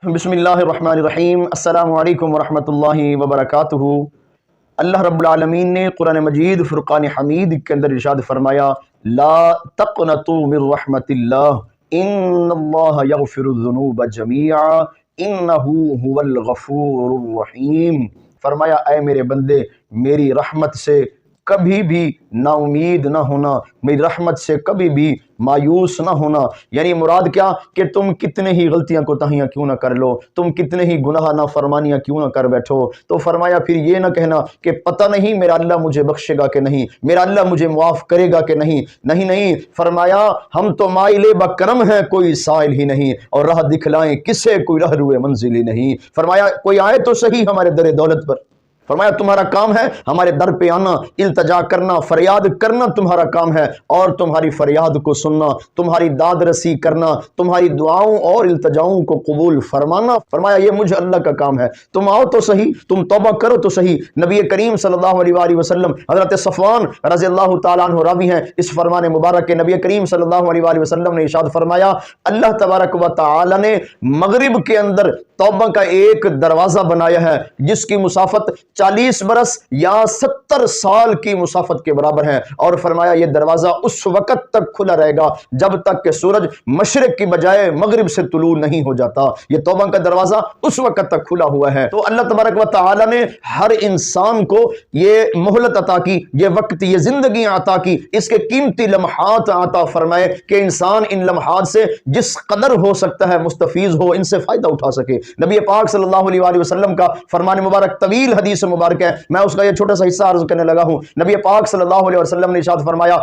بسم اللہ الرحمن الرحیم۔ السلام علیکم ورحمۃ اللہ وبرکاتہ۔ اللہ رب العالمین نے قرآن مجید فرقان حمید کے اندر ارشاد فرمایا، لا تقنطوا من رحمت اللہ ان اللہ یغفر الذنوب جميعا انہ هو الغفور الرحیم۔ فرمایا اے میرے بندے، میری رحمت سے کبھی بھی نا امید نہ ہونا، میری رحمت سے کبھی بھی مایوس نہ ہونا۔ یعنی مراد کیا کہ تم کتنے ہی غلطیاں کوتاہیاں کیوں نہ کر لو، تم کتنے ہی گناہ نافرمانیاں کیوں نہ کر بیٹھو، تو فرمایا پھر یہ نہ کہنا کہ پتہ نہیں میرا اللہ مجھے بخشے گا کہ نہیں، میرا اللہ مجھے معاف کرے گا کہ نہیں۔ نہیں، فرمایا ہم تو مائل بکرم ہیں، کوئی سائل ہی نہیں، اور راہ دکھلائیں کسے کوئی رہروئے منزل ہی نہیں۔ فرمایا کوئی آئے تو صحیح ہمارے در دولت پر، فرمایا تمہارا کام ہے ہمارے در پہ آنا، التجا کرنا، فریاد کرنا تمہارا کام ہے، اور تمہاری فریاد کو سننا، تمہاری داد رسی کرنا، تمہاری دعاؤں اور التجاؤں کو قبول فرمانا۔ فرمایا یہ مجھے اللہ کا کام ہے، تم آؤ تو صحیح، تم توبہ کرو تو صحیح۔ نبی کریم صلی اللہ علیہ وآلہ وسلم، حضرت صفوان رضی اللہ تعالیٰ عنہ راوی ہیں اس فرمان مبارک کے، نبی کریم صلی اللہ علیہ وآلہ وسلم نے ارشاد فرمایا، اللہ تبارک و تعالی نے مغرب کے اندر توبہ کا ایک دروازہ بنایا ہے جس کی مسافت 40 برس یا 70 سال کی مسافت کے برابر ہے، اور فرمایا یہ دروازہ اس وقت تک کھلا رہے گا جب تک کہ سورج مشرق کی بجائے مغرب سے طلوع نہیں ہو جاتا۔ یہ توبہ کا دروازہ اس وقت تک کھلا ہوا ہے۔ تو اللہ تبارک و تعالی نے ہر انسان کو یہ مہلت عطا کی، یہ وقت، یہ زندگی عطا کی، اس کے قیمتی لمحات عطا فرمائے کہ انسان ان لمحات سے جس قدر ہو سکتا ہے مستفیض ہو، ان سے فائدہ اٹھا سکے۔ نبی پاک صلی اللہ علیہ وآلہ وسلم کا فرمان مبارک طویل حدیث مبارک ہے، میں اس کا یہ چھوٹا سا حصہ عرض کرنے لگا ہوں۔ نبی پاک صلی اللہ علیہ وسلم نے ارشاد فرمایا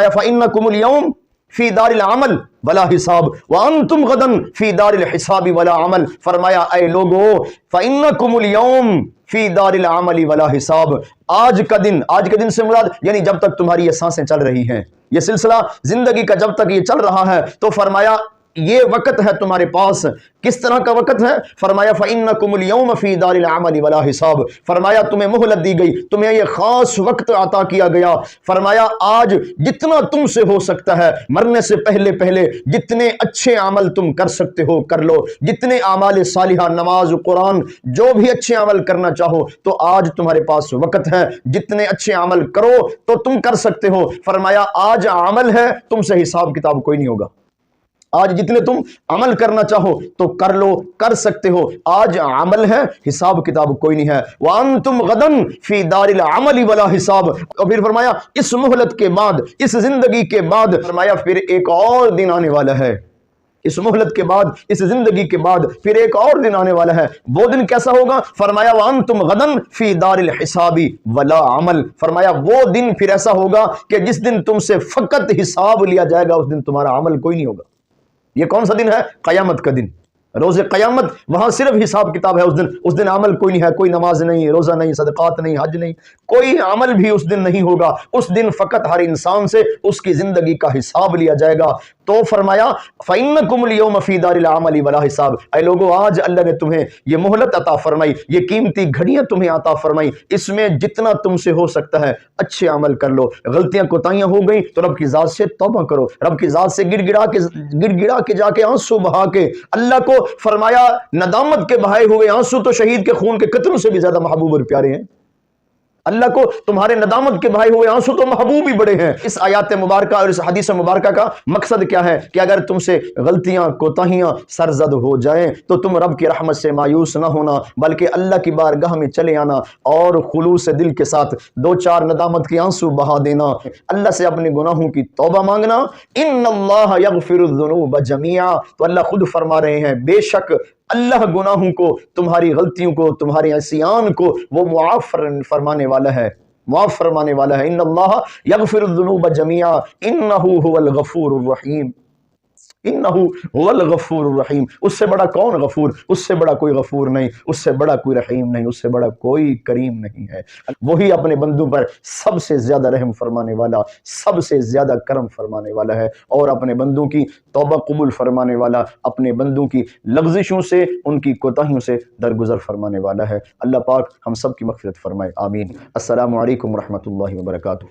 فَإِنَّكُمُ الْيَوْمَ فی دار العمل ولا حساب وانتم غدا فی دار الحساب ولا عمل۔ فرمایا اے لوگو، فإنکم اليوم فی دار العمل ولا حساب، آج کا دن سے مراد یعنی جب تک تمہاری یہ سانسیں چل رہی ہیں، یہ سلسلہ زندگی کا جب تک یہ چل رہا ہے، تو فرمایا یہ وقت ہے تمہارے پاس۔ کس طرح کا وقت ہے؟ فرمایا فَإِنَّكُمُ الْيَوْمَ فِي دَارِ الْعَمَلِ وَلَا حِسَاب۔ فرمایا تمہیں مہلت دی گئی، تمہیں یہ خاص وقت عطا کیا گیا۔ فرمایا آج جتنا تم سے ہو سکتا ہے، مرنے سے پہلے جتنے اچھے عمل تم کر سکتے ہو کر لو، جتنے اعمال صالحہ، نماز، قرآن، جو بھی اچھے عمل کرنا چاہو تو آج تمہارے پاس وقت ہے، جتنے اچھے عمل کرو تو تم کر سکتے ہو۔ فرمایا آج عمل ہے، تم سے حساب کتاب کوئی نہیں ہوگا۔ آج جتنے تم عمل کرنا چاہو تو کر لو، کر سکتے ہو، آج عمل ہے، حساب کتاب کوئی نہیں ہے۔ وَأَنْتُمْ غَدًا فِي دَارِ الْعَمَلِ وَلَا حِسَاب۔ اور پھر فرمایا اس مہلت کے بعد، اس زندگی کے بعد، فرمایا پھر ایک اور دن آنے والا ہے۔ اس مہلت کے بعد، اس زندگی کے بعد پھر ایک اور دن آنے والا ہے۔ وہ دن کیسا ہوگا؟ فرمایا وَأَنْتُمْ غَدًا فِي دَارِ الْحِسَابِ وَلَا عَمَل۔ فرمایا وہ دن پھر ایسا ہوگا کہ جس دن تم سے فقط حساب لیا جائے گا، اس دن تمہارا عمل کوئی نہیں ہوگا۔ یہ کون سا دن ہے؟ قیامت کا دن، روز قیامت۔ وہاں صرف حساب کتاب ہے اس دن عمل کوئی نہیں ہے، کوئی نماز نہیں، روزہ نہیں، صدقات نہیں، حج نہیں، کوئی عمل بھی اس دن نہیں ہوگا۔ اس دن فقط ہر انسان سے اس کی زندگی کا حساب لیا جائے گا۔ تو فرمایا فَإِنَّكُمُ الْيَوْمَ فِي دَارِ الْعَمَلِ وَلَا حِسَاب۔ اے لوگو، آج اللہ نے تمہیں یہ مہلت عطا فرمائی، یہ قیمتی گھڑیاں تمہیں عطا فرمائی، اس میں جتنا تم سے ہو سکتا ہے اچھے عمل کر لو۔ غلطیاں کوتاہیاں ہو گئیں تو رب کی ذات سے توبہ کرو، رب کی ذات سے گڑ گڑا کے جا کے آنسو بہا کے اللہ کو فرمایا ندامت کے بہائے ہوئے آنسو تو شہید کے خون کے قطروں سے بھی زیادہ محبوب اور پیارے ہیں۔ اللہ کو تمہارے ندامت کے بہائے ہوئے آنسو تو محبوب ہی بڑے ہیں۔ اس آیات مبارکہ اور اس حدیث مبارکہ کا مقصد کیا ہے کہ اگر تم سے غلطیاں کوتاہیاں سرزد ہو جائیں تو تم رب کی رحمت سے مایوس نہ ہونا، بلکہ اللہ کی بارگاہ میں چلے آنا اور خلوص دل کے ساتھ 2-4 ندامت کے آنسو بہا دینا، اللہ سے اپنے گناہوں کی توبہ مانگنا۔ ان اللہ یغفر الذنوب جميعا، تو اللہ خود فرما رہے ہیں بے شک اللہ گناہوں کو، تمہاری غلطیوں کو، تمہارے عصیان کو وہ معاف فرمانے والا ہے، معاف فرمانے والا ہے۔ ان اللہ یغفر الذنوب جميعا انہ هو الغفور الرحیم، انہ هو الغفور الرحیم۔ اس سے بڑا کون غفور؟ اس سے بڑا کوئی غفور نہیں، اس سے بڑا کوئی رحیم نہیں، اس سے بڑا کوئی کریم نہیں ہے۔ وہی اپنے بندوں پر سب سے زیادہ رحم فرمانے والا، سب سے زیادہ کرم فرمانے والا ہے، اور اپنے بندوں کی توبہ قبول فرمانے والا، اپنے بندوں کی لغزشوں سے، ان کی کوتاہیوں سے درگزر فرمانے والا ہے۔ اللہ پاک ہم سب کی مغفرت فرمائے، آمین۔ السلام علیکم ورحمۃ اللہ وبرکاتہ۔